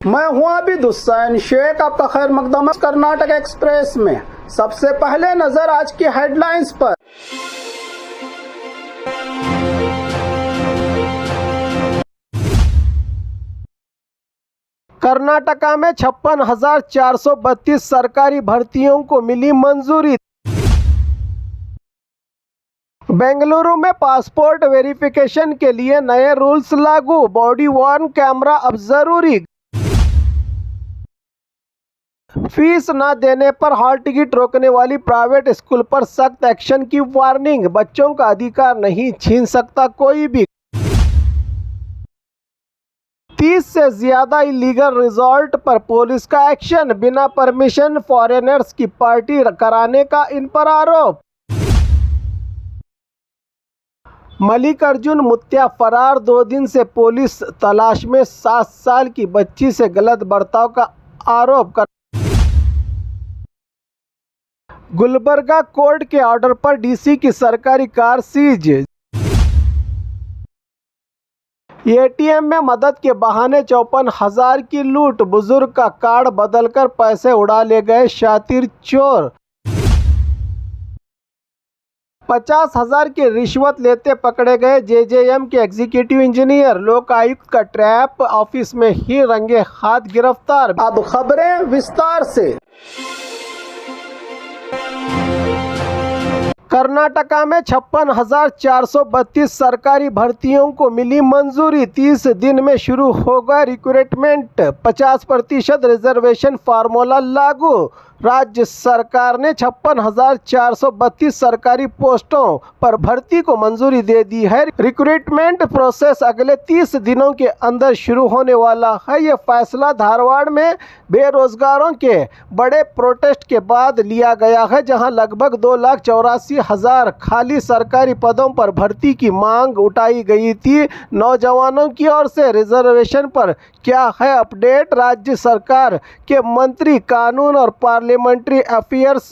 मैं हूं अभी हुसैन शेख, आपका खैर मकदम कर्नाटक एक्सप्रेस में। सबसे पहले नजर आज की हेडलाइंस पर। कर्नाटका में 56,432 सरकारी भर्तियों को मिली मंजूरी। बेंगलुरु में पासपोर्ट वेरिफिकेशन के लिए नए रूल्स लागू, बॉडी वर्न कैमरा अब जरूरी। फीस न देने पर हॉल टिकट रोकने वाली प्राइवेट स्कूल पर सख्त एक्शन की वार्निंग, बच्चों का अधिकार नहीं छीन सकता कोई भी। 30 से ज्यादा इलीगल रिजॉर्ट पर पुलिस का एक्शन, बिना परमिशन फॉरेनर्स की पार्टी कराने का इन पर आरोप। मल्लिकार्जुन मुत्या फरार, 2 दिन से पुलिस तलाश में। 7 साल की बच्ची से गलत बर्ताव का आरोप कर गुलबर्गा कोर्ट के ऑर्डर पर डीसी की सरकारी कार सीज। एटीएम में मदद के बहाने 54,000 की लूट, बुजुर्ग का कार्ड बदलकर पैसे उड़ा ले गए शातिर चोर। 50,000 की रिश्वत लेते पकड़े गए जेजेएम के एग्जीक्यूटिव इंजीनियर, लोकायुक्त का ट्रैप ऑफिस में ही रंगे हाथ गिरफ्तार। अब खबरें विस्तार से। कर्नाटका में 56,432 सरकारी भर्तियों को मिली मंजूरी। 30 दिन में शुरू होगा रिक्रूटमेंट, 50% रिजर्वेशन फार्मूला लागू। राज्य सरकार ने 56,432 सरकारी पोस्टों पर भर्ती को मंजूरी दे दी है। रिक्रूटमेंट प्रोसेस अगले 30 दिनों के अंदर शुरू होने वाला है। यह फैसला धारवाड़ में बेरोजगारों के बड़े प्रोटेस्ट के बाद लिया गया है, जहां लगभग 2,84,000 खाली सरकारी पदों पर भर्ती की मांग उठाई गई थी। नौजवानों की ओर से रिजर्वेशन पर क्या है अपडेट? राज्य सरकार के मंत्री कानून और पार्लियामेंट्री अफेयर्स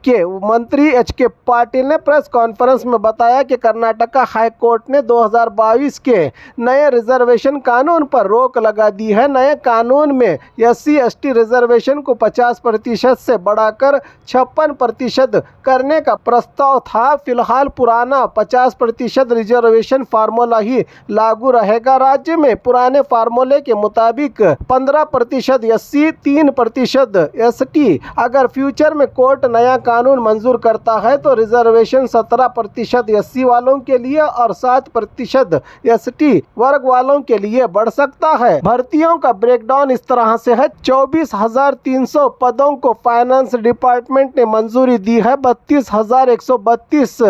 के मंत्री एच.के. पाटिल ने प्रेस कॉन्फ्रेंस में बताया कि कर्नाटका हाई कोर्ट ने 2022 के नए रिजर्वेशन कानून पर रोक लगा दी है। नए कानून में SC/ST रिजर्वेशन को 50% से बढ़ाकर 56% करने का प्रस्ताव था। फिलहाल पुराना 50% रिजर्वेशन फार्मूला ही लागू रहेगा। राज्य में पुराने फार्मूले के मुताबिक 15% SC, 3% ST। अगर फ्यूचर में कोर्ट नया कानून मंजूर करता है तो रिजर्वेशन 17% SC वालों के लिए और 7% ST वर्ग वालों के लिए बढ़ सकता है। भर्तियों का ब्रेकडाउन इस तरह से है। 24,300 पदों को फाइनेंस डिपार्टमेंट ने मंजूरी दी है। 32,132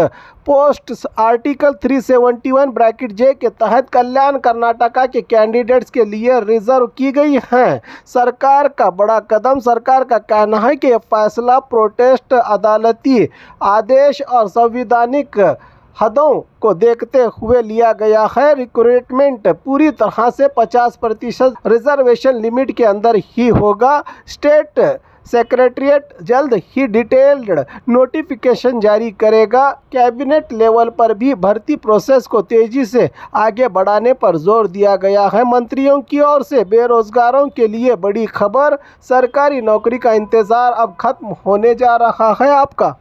पोस्ट आर्टिकल 371(j) के तहत कल्याण कर्नाटका के कैंडिडेट्स के लिए रिजर्व की गई हैं। सरकार का बड़ा कदम। सरकार का कहना है कि यह फैसला प्रोटेस्ट, अदालती आदेश और संवैधानिक हदों को देखते हुए लिया गया है। रिक्रूटमेंट पूरी तरह से 50% रिजर्वेशन लिमिट के अंदर ही होगा। स्टेट सेक्रेटरीट जल्द ही डिटेल्ड नोटिफिकेशन जारी करेगा। कैबिनेट लेवल पर भी भर्ती प्रोसेस को तेजी से आगे बढ़ाने पर जोर दिया गया है। मंत्रियों की ओर से बेरोजगारों के लिए बड़ी खबर, सरकारी नौकरी का इंतजार अब खत्म होने जा रहा है आपका।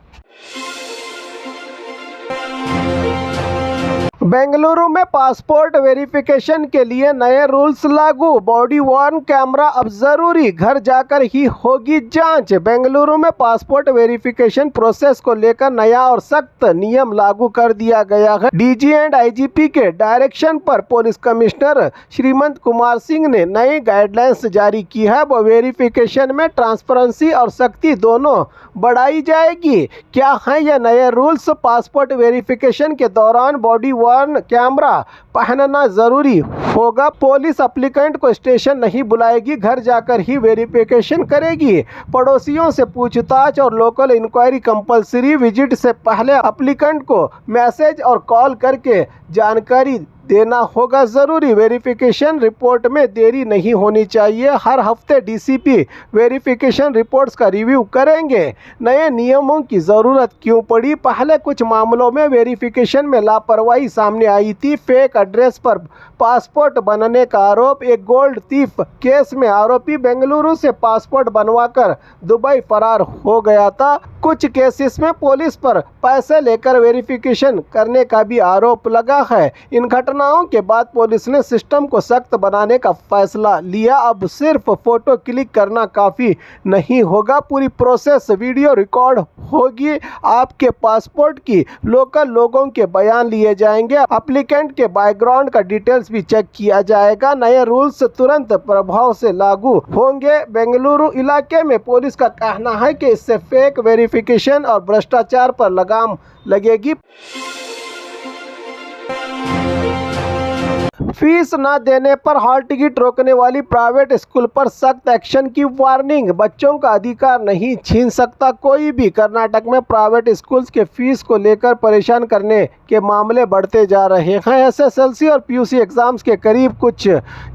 बेंगलुरु में पासपोर्ट वेरिफिकेशन के लिए नए रूल्स लागू, बॉडी वर्न कैमरा अब जरूरी, घर जाकर ही होगी जांच। बेंगलुरु में पासपोर्ट वेरिफिकेशन प्रोसेस को लेकर नया और सख्त नियम लागू कर दिया गया है। डीजी एंड आईजीपी के डायरेक्शन पर पुलिस कमिश्नर श्रीमंत कुमार सिंह ने नई गाइडलाइंस जारी की है। वो वेरिफिकेशन में ट्रांसपेरेंसी और सख्ती दोनों बढ़ाई जाएगी। क्या है ये नए रूल्स? पासपोर्ट वेरिफिकेशन के दौरान बॉडी कैमरा पहनना जरूरी होगा। पुलिस एप्लीकेंट को स्टेशन नहीं बुलाएगी, घर जाकर ही वेरिफिकेशन करेगी। पड़ोसियों से पूछताछ और लोकल इंक्वायरी कंपलसरी। विजिट से पहले एप्लीकेंट को मैसेज और कॉल करके जानकारी देना होगा जरूरी। वेरिफिकेशन रिपोर्ट में देरी नहीं होनी चाहिए। हर हफ्ते डीसीपी वेरिफिकेशन रिपोर्ट्स का रिव्यू करेंगे। नए नियमों की ज़रूरत क्यों पड़ी? पहले कुछ मामलों में वेरिफिकेशन में लापरवाही सामने आई थी। फेक एड्रेस पर पासपोर्ट बनने का आरोप। एक गोल्ड थीफ केस में आरोपी बेंगलुरु से पासपोर्ट बनवाकर दुबई फरार हो गया था। कुछ केसेस में पुलिस पर पैसे लेकर वेरिफिकेशन करने का भी आरोप लगा है। इन घटनाओं के बाद पुलिस ने सिस्टम को सख्त बनाने का फैसला लिया। अब सिर्फ फोटो क्लिक करना काफ़ी नहीं होगा, पूरी प्रोसेस वीडियो रिकॉर्ड होगी। आपके पासपोर्ट की लोकल लोगों के बयान लिए जाएंगे। एप्लीकेंट के बैकग्राउंड का डिटेल्स भी चेक किया जाएगा। नए रूल्स तुरंत प्रभाव से लागू होंगे। बेंगलुरु इलाके में पुलिस का कहना है कि इससे फेक वेरिफिकेशन और भ्रष्टाचार पर लगाम लगेगी। फीस न देने पर हॉल टिकट रोकने वाली प्राइवेट स्कूल पर सख्त एक्शन की वार्निंग। बच्चों का अधिकार नहीं छीन सकता कोई भी। कर्नाटक में प्राइवेट स्कूल्स के फीस को लेकर परेशान करने के मामले बढ़ते जा रहे हैं। एसएसएलसी और पीयूसी एग्जाम्स के करीब कुछ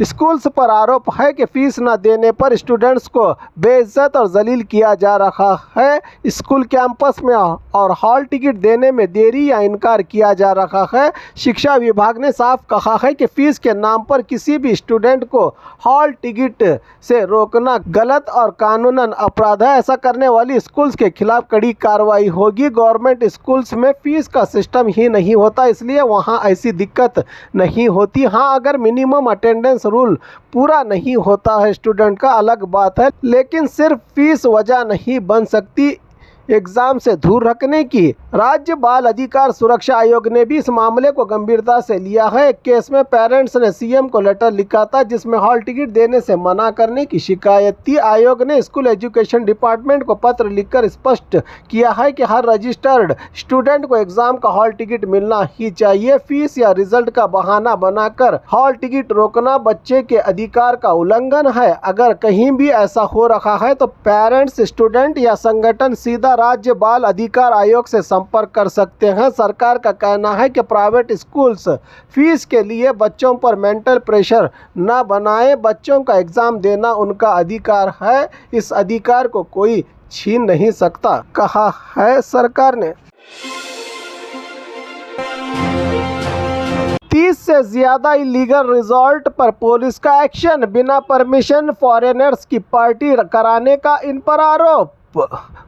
स्कूल्स पर आरोप है कि फीस न देने पर स्टूडेंट्स को बेइज्जत और जलील किया जा रहा है। स्कूल कैंपस में और हॉल टिकट देने में देरी या इनकार किया जा रहा है। शिक्षा विभाग ने साफ कहा है कि फीस के नाम पर किसी भी स्टूडेंट को हॉल टिकट से रोकना गलत और कानूनन अपराध है। ऐसा करने वाली स्कूल्स के खिलाफ कड़ी कार्रवाई होगी। गवर्नमेंट स्कूल्स में फीस का सिस्टम ही नहीं होता, इसलिए वहां ऐसी दिक्कत नहीं होती। हाँ, अगर मिनिमम अटेंडेंस रूल पूरा नहीं होता है स्टूडेंट का अलग बात है, लेकिन सिर्फ फीस वजह नहीं बन सकती एग्जाम से दूर रखने की। राज्य बाल अधिकार सुरक्षा आयोग ने भी इस मामले को गंभीरता से लिया है। एक केस में पेरेंट्स ने सीएम को लेटर लिखा था जिसमें हॉल टिकट देने से मना करने की शिकायत थी। आयोग ने स्कूल एजुकेशन डिपार्टमेंट को पत्र लिखकर स्पष्ट किया है कि हर रजिस्टर्ड स्टूडेंट को एग्जाम का हॉल टिकट मिलना ही चाहिए। फीस या रिजल्ट का बहाना बनाकर हॉल टिकट रोकना बच्चे के अधिकार का उल्लंघन है। अगर कहीं भी ऐसा हो रहा है तो पेरेंट्स, स्टूडेंट या संगठन सीधा राज्य बाल अधिकार आयोग से संपर्क कर सकते हैं। सरकार का कहना है कि प्राइवेट स्कूल्स फीस के लिए बच्चों पर मेंटल प्रेशर न बनाएं। बच्चों का एग्जाम देना उनका अधिकार है, इस अधिकार को कोई छीन नहीं सकता, कहा है सरकार ने। 30 से ज्यादा इलीगल रिजॉर्ट पर पुलिस का एक्शन। बिना परमिशन फॉरेनर्स की पार्टी कराने का इन पर आरोप।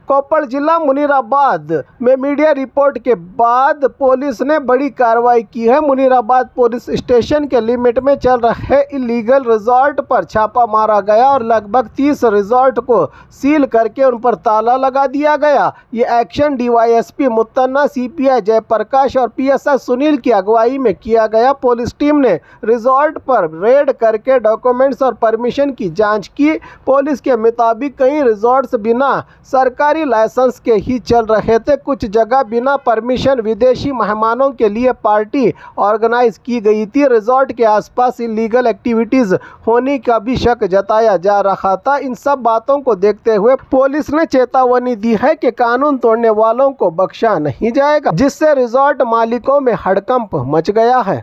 कोप्पड़ जिला मुनीराबाद में मीडिया रिपोर्ट के बाद पुलिस ने बड़ी कार्रवाई की है। मुनीराबाद पुलिस स्टेशन के लिमिट में चल रहे इलीगल रिजॉर्ट पर छापा मारा गया और लगभग 30 रिजॉर्ट को सील करके उन पर ताला लगा दिया गया। ये एक्शन डीवाईएसपी मुत्तन्ना, सीपीआई जयप्रकाश और पीएसआई सुनील की अगुवाई में किया गया। पुलिस टीम ने रिजॉर्ट पर रेड करके डॉक्यूमेंट्स और परमिशन की जाँच की। पुलिस के मुताबिक कई रिजॉर्ट्स बिना सरकारी लाइसेंस के ही चल रहे थे। कुछ जगह बिना परमिशन विदेशी मेहमानों के लिए पार्टी ऑर्गेनाइज की गई थी। रिजॉर्ट के आसपास इलीगल एक्टिविटीज होने का भी शक जताया जा रहा था। इन सब बातों को देखते हुए पुलिस ने चेतावनी दी है कि कानून तोड़ने वालों को बख्शा नहीं जाएगा, जिससे रिजॉर्ट मालिकों में हड़कंप मच गया है।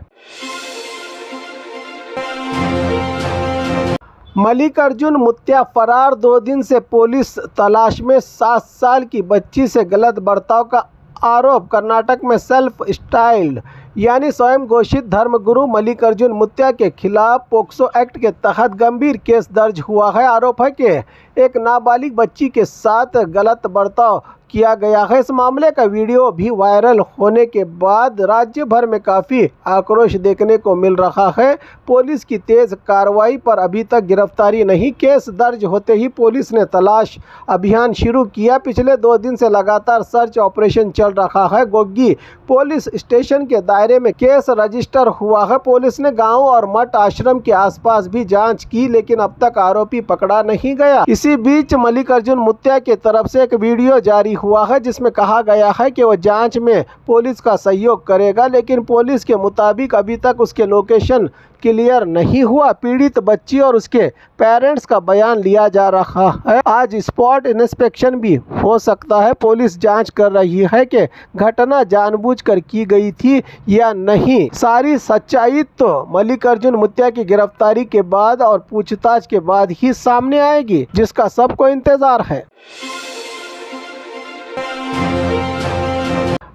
मल्लिकार्जुन मुत्या फरार। 2 दिन से पुलिस तलाश में। 7 साल की बच्ची से गलत बर्ताव का आरोप। कर्नाटक में सेल्फ स्टाइल्ड यानी स्वयं घोषित धर्मगुरु मल्लिकार्जुन मुत्या के खिलाफ पोक्सो एक्ट के तहत गंभीर केस दर्ज हुआ है। आरोप है कि एक नाबालिग बच्ची के साथ गलत बर्ताव किया गया है। इस मामले का वीडियो भी वायरल होने के बाद राज्य भर में काफ़ी आक्रोश देखने को मिल रहा है। पुलिस की तेज कार्रवाई पर अभी तक गिरफ्तारी नहीं। केस दर्ज होते ही पुलिस ने तलाश अभियान शुरू किया। पिछले 2 दिन से लगातार सर्च ऑपरेशन चल रहा है। गोग्गी पुलिस स्टेशन के दायरे में केस रजिस्टर हुआ है। पुलिस ने गांव और मठ आश्रम के आसपास भी जांच की, लेकिन अब तक आरोपी पकड़ा नहीं गया। इसी बीच मल्लिकार्जुन मुत्या की तरफ से एक वीडियो जारी हुआ है जिसमें कहा गया है कि वो जांच में पुलिस का सहयोग करेगा, लेकिन पुलिस के मुताबिक अभी तक उसके लोकेशन क्लियर नहीं हुआ। पीड़ित बच्ची और उसके पेरेंट्स का बयान लिया जा रहा है। आज स्पॉट इंस्पेक्शन भी हो सकता है। पुलिस जांच कर रही है कि घटना जानबूझकर की गई थी या नहीं। सारी सच्चाई तो मल्लिकार्जुन मुत्या की गिरफ्तारी के बाद और पूछताछ के बाद ही सामने आएगी, जिसका सबको इंतजार है।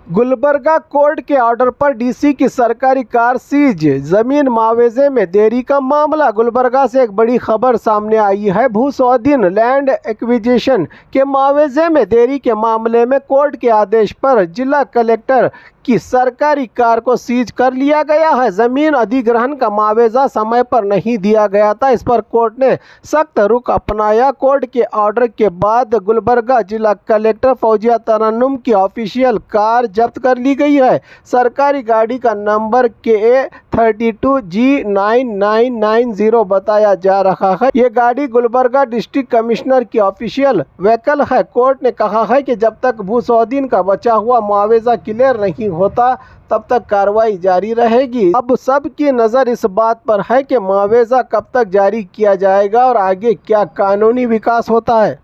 गुलबर्गा कोर्ट के ऑर्डर पर डीसी की सरकारी कार सीज, जमीन मुआवजे में देरी का मामला। गुलबर्गा से एक बड़ी खबर सामने आई है। भू स्वाधीन लैंड एक्विजिशन के मुआवजे में देरी के मामले में कोर्ट के आदेश पर जिला कलेक्टर की सरकारी कार को सीज कर लिया गया है। जमीन अधिग्रहण का मुआवजा समय पर नहीं दिया गया था। इस पर कोर्ट ने सख्त रुख अपनाया। कोर्ट के ऑर्डर के बाद गुलबर्गा जिला कलेक्टर फौजिया तरन्नुम की ऑफिशियल कार जब्त कर ली गई है। सरकारी गाड़ी का नंबर KA 32G9990 बताया जा रहा है। ये गाड़ी गुलबर्गा डिस्ट्रिक्ट कमिश्नर की ऑफिशियल व्हीकल है। कोर्ट ने कहा है कि जब तक भू स्वाधीन का बचा हुआ मुआवजा क्लियर नहीं होता तब तक कार्रवाई जारी रहेगी। अब सबकी नज़र इस बात पर है कि मुआवजा कब तक जारी किया जाएगा और आगे क्या कानूनी विकास होता है।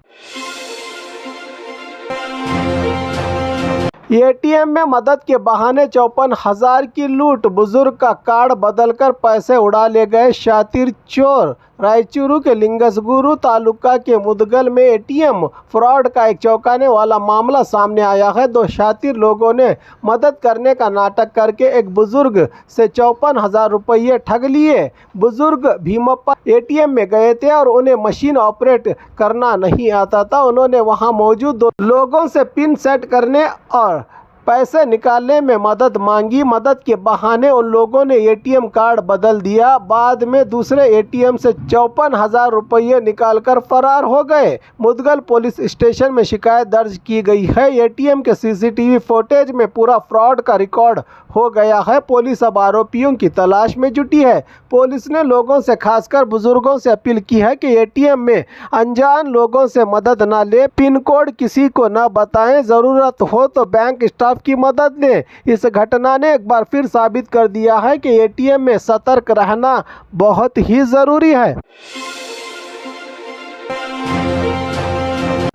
ATM में मदद के बहाने 54,000 की लूट। बुजुर्ग का कार्ड बदलकर पैसे उड़ा ले गए शातिर चोर। रायचूरू के लिंगसगुरु तालुका के मुदगल में ATM फ्रॉड का एक चौंकाने वाला मामला सामने आया है। दो शातिर लोगों ने मदद करने का नाटक करके एक बुजुर्ग से 54,000 रुपये ठग लिए। बुजुर्ग भीमप्पा ATM में गए थे और उन्हें मशीन ऑपरेट करना नहीं आता था। उन्होंने वहां मौजूद दो लोगों से पिन सेट करने और पैसे निकालने में मदद मांगी। मदद के बहाने उन लोगों ने ATM कार्ड बदल दिया। बाद में दूसरे ATM से 54,000 रुपये निकालकर फरार हो गए। मुदगल पुलिस स्टेशन में शिकायत दर्ज की गई है। ATM के CCTV फुटेज में पूरा फ्रॉड का रिकॉर्ड हो गया है। पुलिस अब आरोपियों की तलाश में जुटी है। पुलिस ने लोगों से, खासकर बुजुर्गों से अपील की है कि ATM में अनजान लोगों से मदद न ले, पिन कोड किसी को न बताएं, ज़रूरत हो तो बैंक स्टाफ की मदद लें। इस घटना ने एक बार फिर साबित कर दिया है कि ATM में सतर्क रहना बहुत ही ज़रूरी है।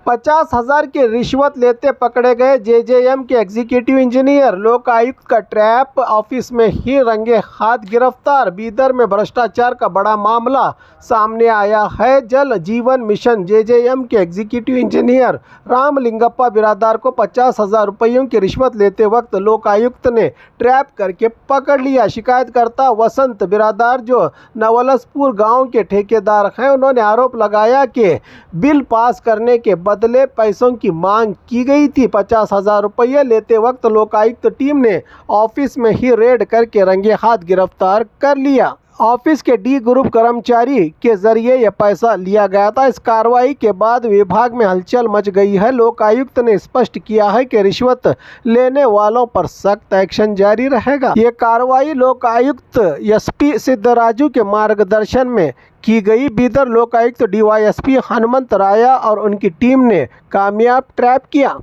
50,000 की रिश्वत लेते पकड़े गए JJM के एग्जीक्यूटिव इंजीनियर। लोक आयुक्त का ट्रैप ऑफिस में ही रंगे हाथ गिरफ्तार। बीदर में भ्रष्टाचार का बड़ा मामला सामने आया है। जल जीवन मिशन JJM के एग्जीक्यूटिव इंजीनियर रामलिंगप्पा बिरादार को 50,000 रुपयों की रिश्वत लेते वक्त लोक आयुक्त ने ट्रैप करके पकड़ लिया। शिकायतकर्ता वसंत बिरादार, जो नवलसपुर गाँव के ठेकेदार हैं, उन्होंने आरोप लगाया कि बिल पास करने के बदले पैसों की मांग की गई थी। 50,000 रुपये लेते वक्त लोकायुक्त टीम ने ऑफिस में ही रेड करके रंगे हाथ गिरफ्तार कर लिया। ऑफिस के D ग्रुप कर्मचारी के जरिए यह पैसा लिया गया था। इस कार्रवाई के बाद विभाग में हलचल मच गई है। लोकायुक्त ने स्पष्ट किया है कि रिश्वत लेने वालों पर सख्त एक्शन जारी रहेगा। ये कार्रवाई लोकायुक्त SP सिद्धराजू के मार्गदर्शन में की गई। बीदर लोकायुक्त DYSP हनुमंत राया और उनकी टीम ने कामयाब ट्रैप किया।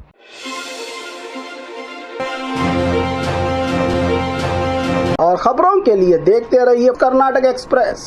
और खबरों के लिए देखते रहिए कर्नाटक एक्सप्रेस।